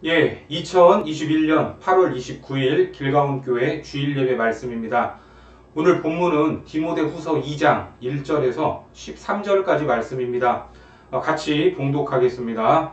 예, 2021년 8월 29일 길가온교회 주일예배 말씀입니다. 오늘 본문은 디모데후서 2장 1절에서 13절까지 말씀입니다. 같이 봉독하겠습니다.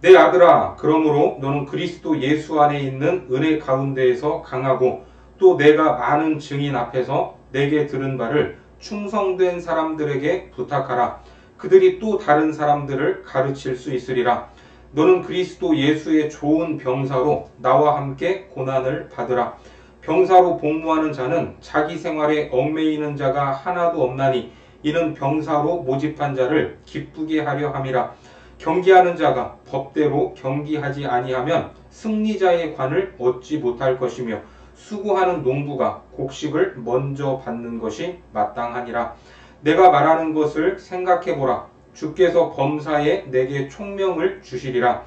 내 아들아, 그러므로 너는 그리스도 예수 안에 있는 은혜 가운데에서 강하고 또 내가 많은 증인 앞에서 내게 들은 바를 충성된 사람들에게 부탁하라. 그들이 또 다른 사람들을 가르칠 수 있으리라. 너는 그리스도 예수의 좋은 병사로 나와 함께 고난을 받으라. 병사로 복무하는 자는 자기 생활에 얽매이는 자가 하나도 없나니 이는 병사로 모집한 자를 기쁘게 하려 함이라. 경기하는 자가 법대로 경기하지 아니하면 승리자의 관을 얻지 못할 것이며 수고하는 농부가 곡식을 먼저 받는 것이 마땅하니라. 내가 말하는 것을 생각해보라. 주께서 범사에 내게 총명을 주시리라.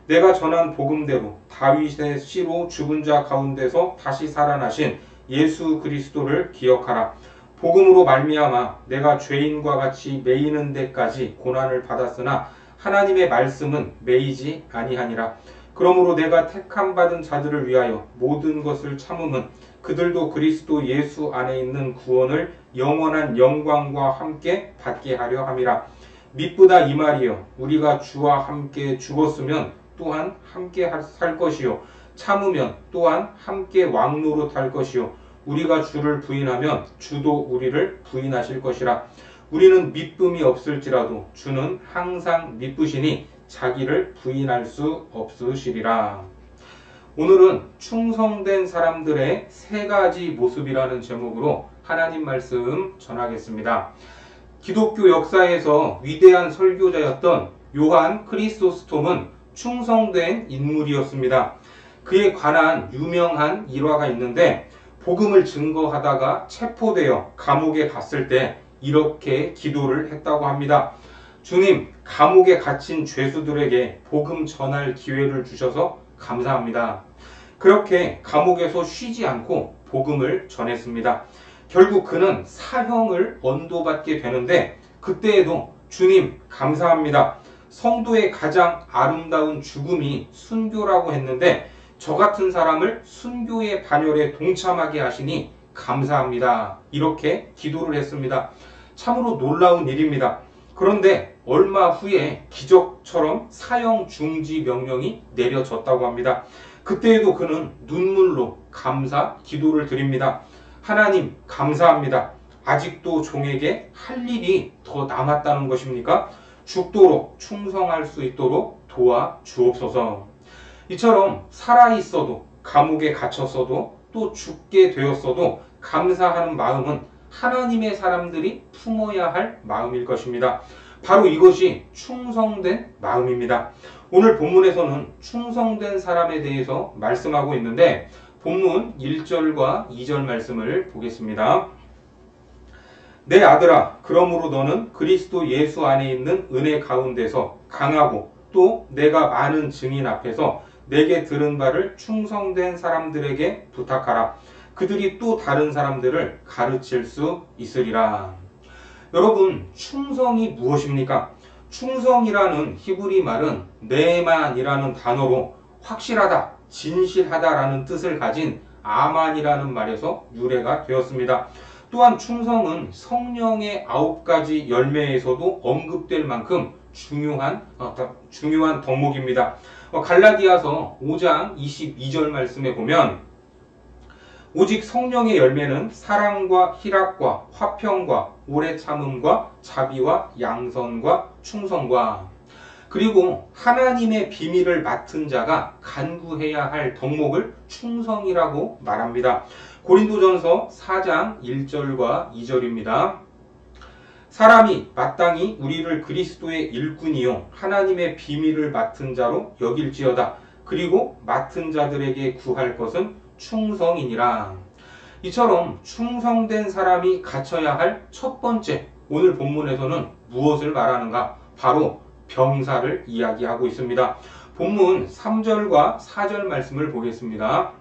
내가 전한 복음대로 다윗의 씨로 죽은 자 가운데서 다시 살아나신 예수 그리스도를 기억하라. 복음으로 말미암아 내가 죄인과 같이 매이는 데까지 고난을 받았으나 하나님의 말씀은 매이지 아니하니라. 그러므로 내가 택함 받은 자들을 위하여 모든 것을 참음은 그들도 그리스도 예수 안에 있는 구원을 영원한 영광과 함께 받게 하려 함이라. mit보다 이 말이요, 우리가 주와 함께 죽었으면 또한 함께 살 것이요, 참으면 또한 함께 왕노로 탈 것이요, 우리가 주를 부인하면 주도 우리를 부인하실 것이라. 우리는 미쁨이 없을지라도 주는 항상 미쁘시니 자기를 부인할 수 없으시리라. 오늘은 충성된 사람들의 세 가지 모습이라는 제목으로 하나님 말씀 전하겠습니다. 기독교 역사에서 위대한 설교자였던 요한 크리소스톰은 충성된 인물이었습니다. 그에 관한 유명한 일화가 있는데, 복음을 증거하다가 체포되어 감옥에 갔을 때 이렇게 기도를 했다고 합니다. 주님, 감옥에 갇힌 죄수들에게 복음 전할 기회를 주셔서 감사합니다. 그렇게 감옥에서 쉬지 않고 복음을 전했습니다. 결국 그는 사형을 언도받게 되는데, 그때에도 주님 감사합니다. 성도의 가장 아름다운 죽음이 순교라고 했는데 저 같은 사람을 순교의 반열에 동참하게 하시니 감사합니다. 이렇게 기도를 했습니다. 참으로 놀라운 일입니다. 그런데 얼마 후에 기적처럼 사형 중지 명령이 내려졌다고 합니다. 그때에도 그는 눈물로 감사 기도를 드립니다. 하나님 감사합니다. 아직도 종에게 할 일이 더 남았다는 것입니까? 죽도록 충성할 수 있도록 도와 주옵소서. 이처럼 살아있어도, 감옥에 갇혔어도, 또 죽게 되었어도 감사하는 마음은 하나님의 사람들이 품어야 할 마음일 것입니다. 바로 이것이 충성된 마음입니다. 오늘 본문에서는 충성된 사람에 대해서 말씀하고 있는데, 본문 1절과 2절 말씀을 보겠습니다. 내 아들아, 그러므로 너는 그리스도 예수 안에 있는 은혜 가운데서 강하고 또 내가 많은 증인 앞에서 내게 들은 바를 충성된 사람들에게 부탁하라. 그들이 또 다른 사람들을 가르칠 수 있으리라. 여러분, 충성이 무엇입니까? 충성이라는 히브리 말은 네만이라는 단어로 확실하다, 진실하다라는 뜻을 가진 아만이라는 말에서 유래가 되었습니다. 또한 충성은 성령의 9가지 열매에서도 언급될 만큼 중요한 덕목입니다. 갈라디아서 5장 22절 말씀에 보면, 오직 성령의 열매는 사랑과 희락과 화평과 오래 참음과 자비와 양선과 충성과, 그리고 하나님의 비밀을 맡은 자가 간구해야 할 덕목을 충성이라고 말합니다. 고린도전서 4장 1절과 2절입니다. 사람이 마땅히 우리를 그리스도의 일꾼이요 하나님의 비밀을 맡은 자로 여길지어다. 그리고 맡은 자들에게 구할 것은 충성이니라. 이처럼 충성된 사람이 갖춰야 할 첫 번째, 오늘 본문에서는 무엇을 말하는가? 바로 병사를 이야기하고 있습니다. 본문 3절과 4절 말씀을 보겠습니다.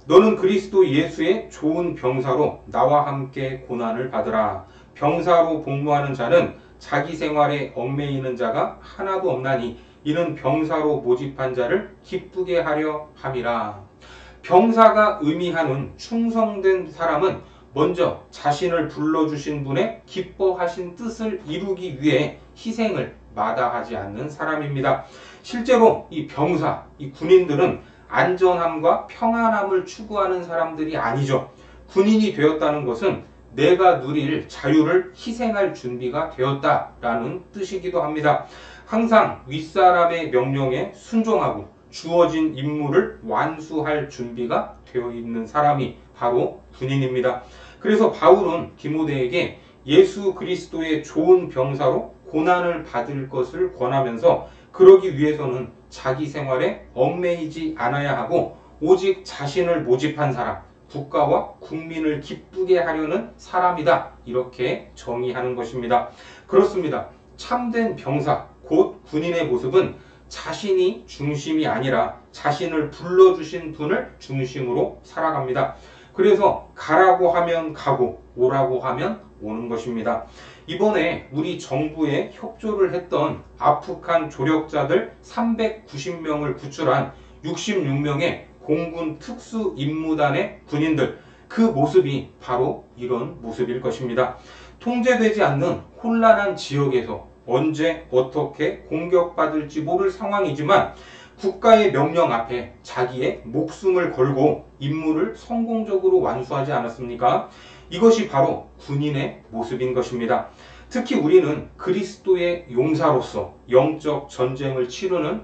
너는 그리스도 예수의 좋은 병사로 나와 함께 고난을 받으라. 병사로 복무하는 자는 자기 생활에 얽매이는 자가 하나도 없나니 이는 병사로 모집한 자를 기쁘게 하려 함이라. 병사가 의미하는 충성된 사람은 먼저 자신을 불러주신 분의 기뻐하신 뜻을 이루기 위해 희생을 마다하지 않는 사람입니다. 실제로 이 병사, 이 군인들은 안전함과 평안함을 추구하는 사람들이 아니죠. 군인이 되었다는 것은 내가 누릴 자유를 희생할 준비가 되었다라는 뜻이기도 합니다. 항상 윗사람의 명령에 순종하고 주어진 임무를 완수할 준비가 되어 있는 사람이 바로 군인입니다. 그래서 바울은 디모데에게 예수 그리스도의 좋은 병사로 고난을 받을 것을 권하면서 그러기 위해서는 자기 생활에 얽매이지 않아야 하고 오직 자신을 모집한 사람, 국가와 국민을 기쁘게 하려는 사람이다. 이렇게 정의하는 것입니다. 그렇습니다. 참된 병사, 곧 군인의 모습은 자신이 중심이 아니라 자신을 불러주신 분을 중심으로 살아갑니다. 그래서 가라고 하면 가고 오라고 하면 오는 것입니다. 이번에 우리 정부에 협조를 했던 아프간 조력자들 390명을 구출한 66명의 공군 특수임무단의 군인들, 그 모습이 바로 이런 모습일 것입니다. 통제되지 않는 혼란한 지역에서 언제 어떻게 공격받을지 모를 상황이지만 국가의 명령 앞에 자기의 목숨을 걸고 임무를 성공적으로 완수하지 않았습니까? 이것이 바로 군인의 모습인 것입니다. 특히 우리는 그리스도의 용사로서 영적 전쟁을 치르는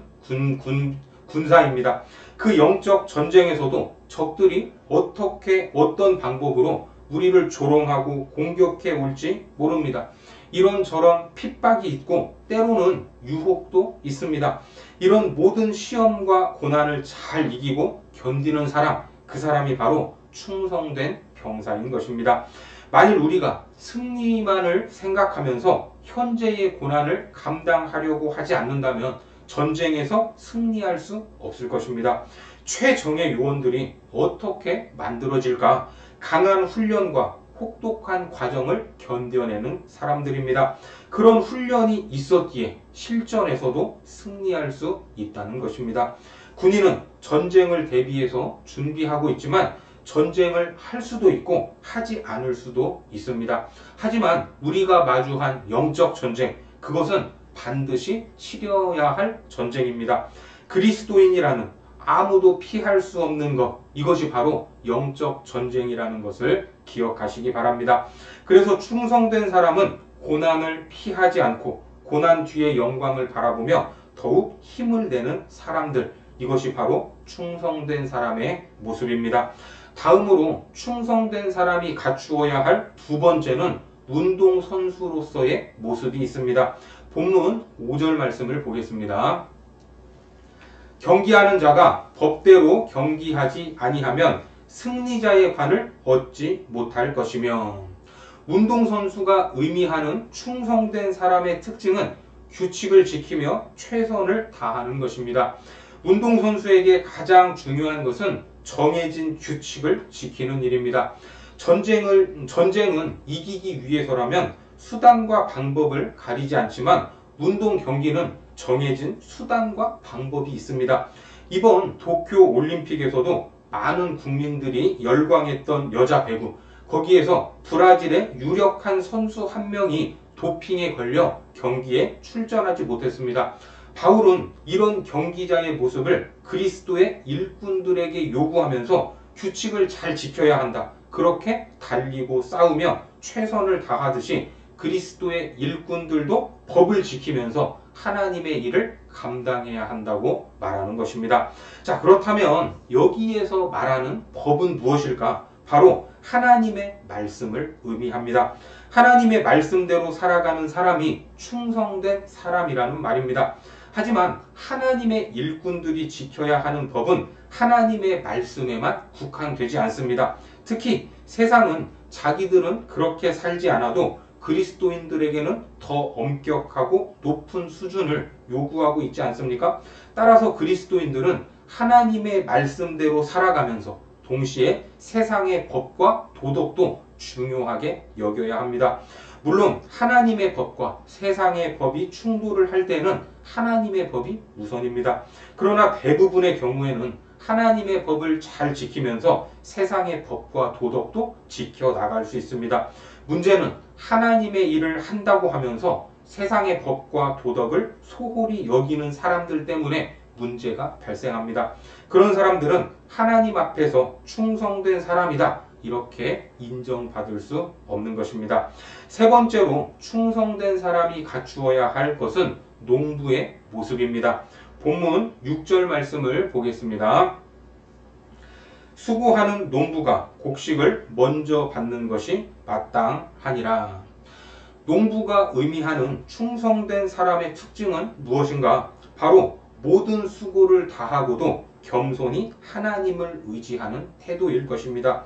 군사입니다. 그 영적 전쟁에서도 적들이 어떤 방법으로 우리를 조롱하고 공격해 올지 모릅니다. 이런저런 핍박이 있고 때로는 유혹도 있습니다. 이런 모든 시험과 고난을 잘 이기고 견디는 사람, 그 사람이 바로 충성된 병사인 것입니다. 만일 우리가 승리만을 생각하면서 현재의 고난을 감당하려고 하지 않는다면 전쟁에서 승리할 수 없을 것입니다. 최정예 요원들이 어떻게 만들어질까? 강한 훈련과 혹독한 과정을 견뎌내는 사람들입니다. 그런 훈련이 있었기에 실전에서도 승리할 수 있다는 것입니다. 군인은 전쟁을 대비해서 준비하고 있지만 전쟁을 할 수도 있고 하지 않을 수도 있습니다. 하지만 우리가 마주한 영적 전쟁, 그것은 반드시 치러야 할 전쟁입니다. 그리스도인이라는 아무도 피할 수 없는 것, 이것이 바로 영적 전쟁이라는 것을 기억하시기 바랍니다. 그래서 충성된 사람은 고난을 피하지 않고 고난 뒤의 영광을 바라보며 더욱 힘을 내는 사람들, 이것이 바로 충성된 사람의 모습입니다. 다음으로 충성된 사람이 갖추어야 할 두 번째는 운동선수로서의 모습이 있습니다. 본문 5절 말씀을 보겠습니다. 경기하는 자가 법대로 경기하지 아니하면 승리자의 관을 얻지 못할 것이며, 운동선수가 의미하는 충성된 사람의 특징은 규칙을 지키며 최선을 다하는 것입니다. 운동선수에게 가장 중요한 것은 정해진 규칙을 지키는 일입니다. 전쟁은 이기기 위해서라면 수단과 방법을 가리지 않지만 운동 경기는 정해진 수단과 방법이 있습니다. 이번 도쿄 올림픽에서도 많은 국민들이 열광했던 여자 배구, 거기에서 브라질의 유력한 선수 한 명이 도핑에 걸려 경기에 출전하지 못했습니다. 바울은 이런 경기자의 모습을 그리스도의 일꾼들에게 요구하면서 규칙을 잘 지켜야 한다. 그렇게 달리고 싸우며 최선을 다하듯이 그리스도의 일꾼들도 법을 지키면서 하나님의 일을 감당해야 한다고 말하는 것입니다. 자, 그렇다면 여기에서 말하는 법은 무엇일까? 바로 하나님의 말씀을 의미합니다. 하나님의 말씀대로 살아가는 사람이 충성된 사람이라는 말입니다. 하지만 하나님의 일꾼들이 지켜야 하는 법은 하나님의 말씀에만 국한되지 않습니다. 특히 세상은 자기들은 그렇게 살지 않아도 그리스도인들에게는 더 엄격하고 높은 수준을 요구하고 있지 않습니까? 따라서 그리스도인들은 하나님의 말씀대로 살아가면서 동시에 세상의 법과 도덕도 중요하게 여겨야 합니다. 물론 하나님의 법과 세상의 법이 충돌을 할 때는 하나님의 법이 우선입니다. 그러나 대부분의 경우에는 하나님의 법을 잘 지키면서 세상의 법과 도덕도 지켜나갈 수 있습니다. 문제는 하나님의 일을 한다고 하면서 세상의 법과 도덕을 소홀히 여기는 사람들 때문에 문제가 발생합니다. 그런 사람들은 하나님 앞에서 충성된 사람이다, 이렇게 인정받을 수 없는 것입니다. 세 번째로 충성된 사람이 갖추어야 할 것은 농부의 모습입니다. 본문 6절 말씀을 보겠습니다. 수고하는 농부가 곡식을 먼저 받는 것이 마땅하니라. 농부가 의미하는 충성된 사람의 특징은 무엇인가? 바로 모든 수고를 다하고도 겸손히 하나님을 의지하는 태도일 것입니다.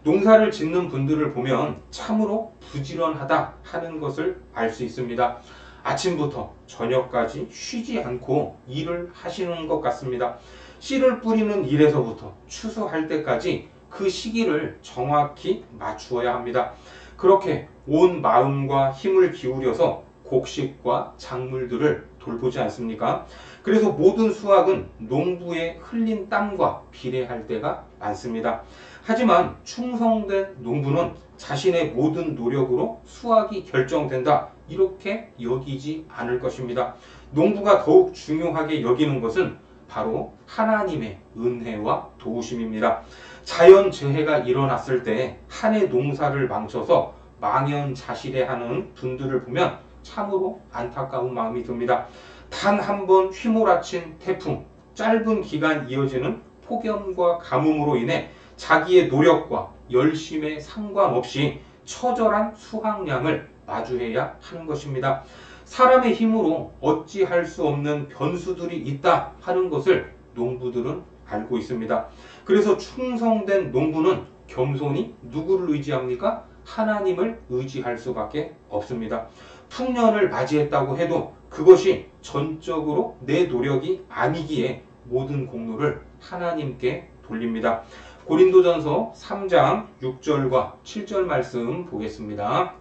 농사를 짓는 분들을 보면 참으로 부지런하다 하는 것을 알 수 있습니다. 아침부터 저녁까지 쉬지 않고 일을 하시는 것 같습니다. 씨를 뿌리는 일에서부터 추수할 때까지 그 시기를 정확히 맞추어야 합니다. 그렇게 온 마음과 힘을 기울여서 곡식과 작물들을 돌보지 않습니까? 그래서 모든 수확은 농부의 흘린 땀과 비례할 때가 많습니다. 하지만 충성된 농부는 자신의 모든 노력으로 수확이 결정된다, 이렇게 여기지 않을 것입니다. 농부가 더욱 중요하게 여기는 것은 바로 하나님의 은혜와 도우심입니다. 자연재해가 일어났을 때 한 해 농사를 망쳐서 망연자실해하는 분들을 보면 참으로 안타까운 마음이 듭니다. 단 한 번 휘몰아친 태풍, 짧은 기간 이어지는 폭염과 가뭄으로 인해 자기의 노력과 열심에 상관없이 처절한 수확량을 마주해야 하는 것입니다. 사람의 힘으로 어찌할 수 없는 변수들이 있다 하는 것을 농부들은 알고 있습니다. 그래서 충성된 농부는 겸손히 누구를 의지합니까? 하나님을 의지할 수밖에 없습니다. 풍년을 맞이했다고 해도 그것이 전적으로 내 노력이 아니기에 모든 공로를 하나님께 돌립니다. 고린도전서 3장 6절과 7절 말씀 보겠습니다.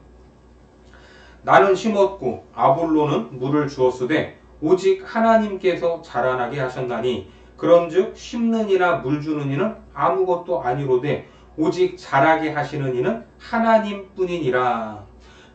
나는 심었고 아볼로는 물을 주었으되 오직 하나님께서 자라나게 하셨나니 그런즉 심는 이나 물 주는 이는 아무것도 아니로되 오직 자라게 하시는 이는 하나님뿐이니라.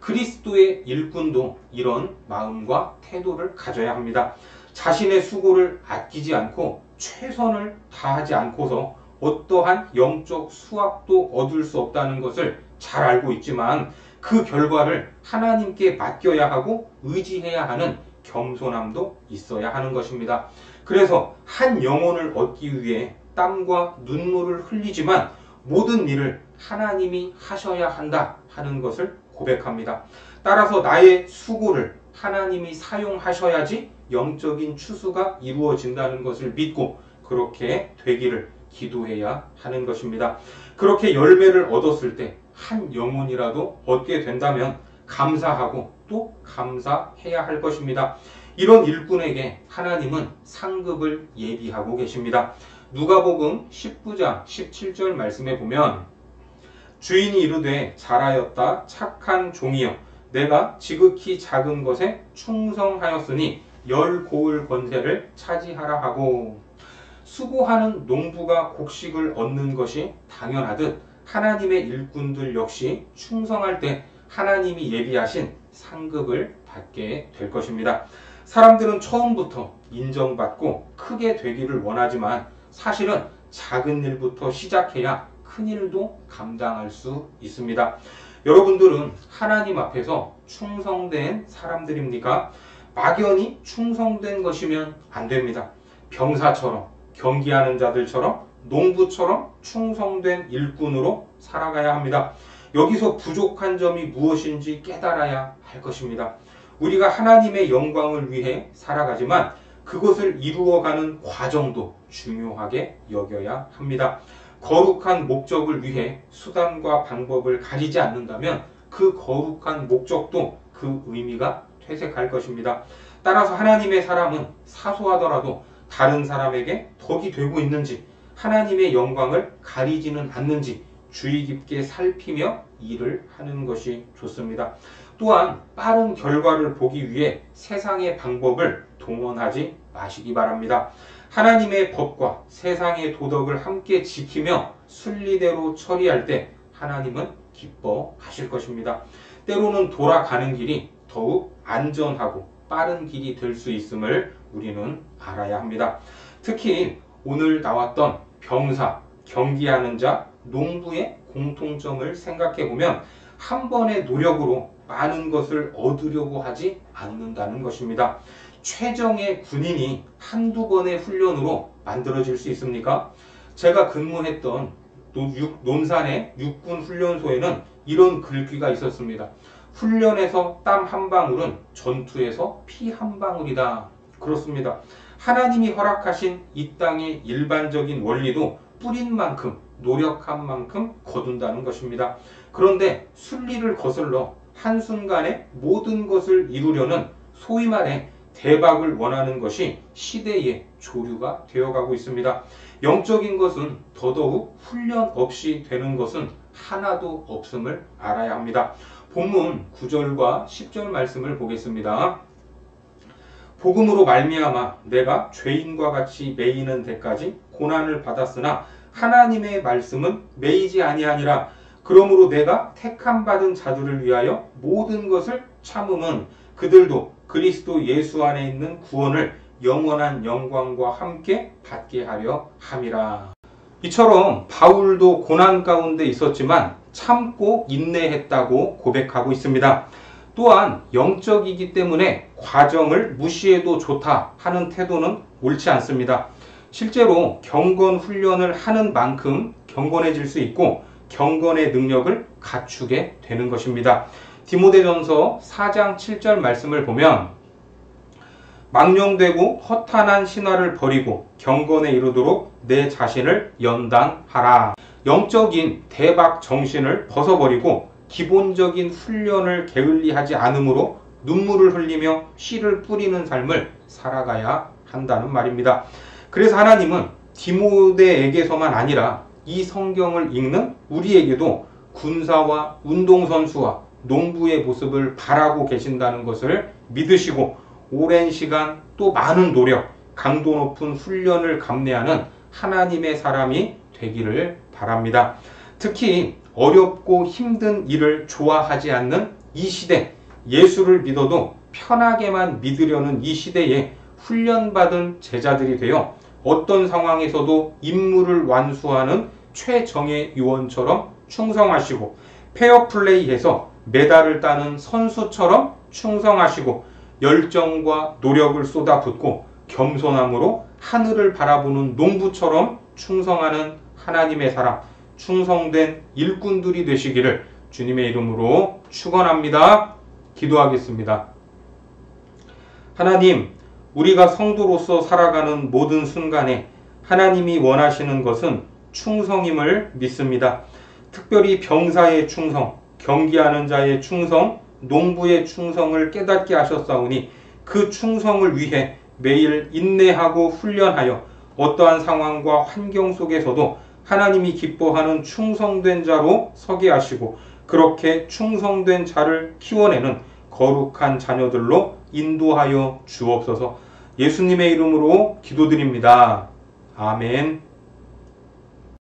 그리스도의 일꾼도 이런 마음과 태도를 가져야 합니다. 자신의 수고를 아끼지 않고 최선을 다하지 않고서 어떠한 영적 수확도 얻을 수 없다는 것을 잘 알고 있지만 그 결과를 하나님께 맡겨야 하고 의지해야 하는 겸손함도 있어야 하는 것입니다. 그래서 한 영혼을 얻기 위해 땀과 눈물을 흘리지만 모든 일을 하나님이 하셔야 한다 하는 것을 고백합니다. 따라서 나의 수고를 하나님이 사용하셔야지 영적인 추수가 이루어진다는 것을 믿고 그렇게 되기를 기도해야 하는 것입니다. 그렇게 열매를 얻었을 때 한 영혼이라도 얻게 된다면 감사하고 또 감사해야 할 것입니다. 이런 일꾼에게 하나님은 상급을 예비하고 계십니다. 누가복음 19장 17절 말씀에 보면 주인이 이르되 잘하였다 착한 종이여 내가 지극히 작은 것에 충성하였으니 열 고을 권세를 차지하라 하고, 수고하는 농부가 곡식을 얻는 것이 당연하듯 하나님의 일꾼들 역시 충성할 때 하나님이 예비하신 상급을 받게 될 것입니다. 사람들은 처음부터 인정받고 크게 되기를 원하지만 사실은 작은 일부터 시작해야 큰 일도 감당할 수 있습니다. 여러분들은 하나님 앞에서 충성된 사람들입니까? 막연히 충성된 것이면 안 됩니다. 병사처럼, 경기하는 자들처럼, 농부처럼 충성된 일꾼으로 살아가야 합니다. 여기서 부족한 점이 무엇인지 깨달아야 할 것입니다. 우리가 하나님의 영광을 위해 살아가지만 그것을 이루어가는 과정도 중요하게 여겨야 합니다. 거룩한 목적을 위해 수단과 방법을 가리지 않는다면 그 거룩한 목적도 그 의미가 퇴색할 것입니다. 따라서 하나님의 사람은 사소하더라도 다른 사람에게 덕이 되고 있는지, 하나님의 영광을 가리지는 않는지 주의 깊게 살피며 일을 하는 것이 좋습니다. 또한 빠른 결과를 보기 위해 세상의 방법을 동원하지 마시기 바랍니다. 하나님의 법과 세상의 도덕을 함께 지키며 순리대로 처리할 때 하나님은 기뻐하실 것입니다. 때로는 돌아가는 길이 더욱 안전하고 빠른 길이 될 수 있음을 우리는 알아야 합니다. 특히 오늘 나왔던 병사, 경기하는 자, 농부의 공통점을 생각해 보면 한 번의 노력으로 많은 것을 얻으려고 하지 않는다는 것입니다. 최정의 군인이 한두 번의 훈련으로 만들어질 수 있습니까? 제가 근무했던 논산의 육군훈련소에는 이런 글귀가 있었습니다. 훈련에서 땀 한 방울은 전투에서 피 한 방울이다. 그렇습니다. 하나님이 허락하신 이 땅의 일반적인 원리도 뿌린 만큼, 노력한 만큼 거둔다는 것입니다. 그런데 순리를 거슬러 한순간에 모든 것을 이루려는 소위 말해 대박을 원하는 것이 시대의 조류가 되어가고 있습니다. 영적인 것은 더더욱 훈련 없이 되는 것은 하나도 없음을 알아야 합니다. 본문 9절과 10절 말씀을 보겠습니다. 복음으로 말미암아 내가 죄인과 같이 매이는 데까지 고난을 받았으나 하나님의 말씀은 매이지 아니하니라. 그러므로 내가 택함 받은 자들을 위하여 모든 것을 참음은 그들도 그리스도 예수 안에 있는 구원을 영원한 영광과 함께 받게 하려 함이라. 이처럼 바울도 고난 가운데 있었지만 참고 인내했다고 고백하고 있습니다. 또한 영적이기 때문에 과정을 무시해도 좋다 하는 태도는 옳지 않습니다. 실제로 경건 훈련을 하는 만큼 경건해질 수 있고 경건의 능력을 갖추게 되는 것입니다. 디모데전서 4장 7절 말씀을 보면 망령되고 허탄한 신화를 버리고 경건에 이르도록 내 자신을 연단하라. 영적인 대박 정신을 벗어버리고 기본적인 훈련을 게을리하지 않으므로 눈물을 흘리며 씨를 뿌리는 삶을 살아가야 한다는 말입니다. 그래서 하나님은 디모데에게서만 아니라 이 성경을 읽는 우리에게도 군사와 운동선수와 농부의 모습을 바라고 계신다는 것을 믿으시고 오랜 시간 또 많은 노력, 강도 높은 훈련을 감내하는 하나님의 사람이 되기를 바랍니다. 특히 어렵고 힘든 일을 좋아하지 않는 이 시대, 예수를 믿어도 편하게만 믿으려는 이 시대에 훈련받은 제자들이 되어 어떤 상황에서도 임무를 완수하는 최정예 요원처럼 충성하시고 페어플레이에서 메달을 따는 선수처럼 충성하시고 열정과 노력을 쏟아붓고 겸손함으로 하늘을 바라보는 농부처럼 충성하는 하나님의 사람, 충성된 일꾼들이 되시기를 주님의 이름으로 축원합니다. 기도하겠습니다. 하나님, 우리가 성도로서 살아가는 모든 순간에 하나님이 원하시는 것은 충성임을 믿습니다. 특별히 병사의 충성, 경기하는 자의 충성, 농부의 충성을 깨닫게 하셨사오니 그 충성을 위해 매일 인내하고 훈련하여 어떠한 상황과 환경 속에서도 하나님이 기뻐하는 충성된 자로 서게 하시고 그렇게 충성된 자를 키워내는 거룩한 자녀들로 인도하여 주옵소서. 예수님의 이름으로 기도드립니다. 아멘.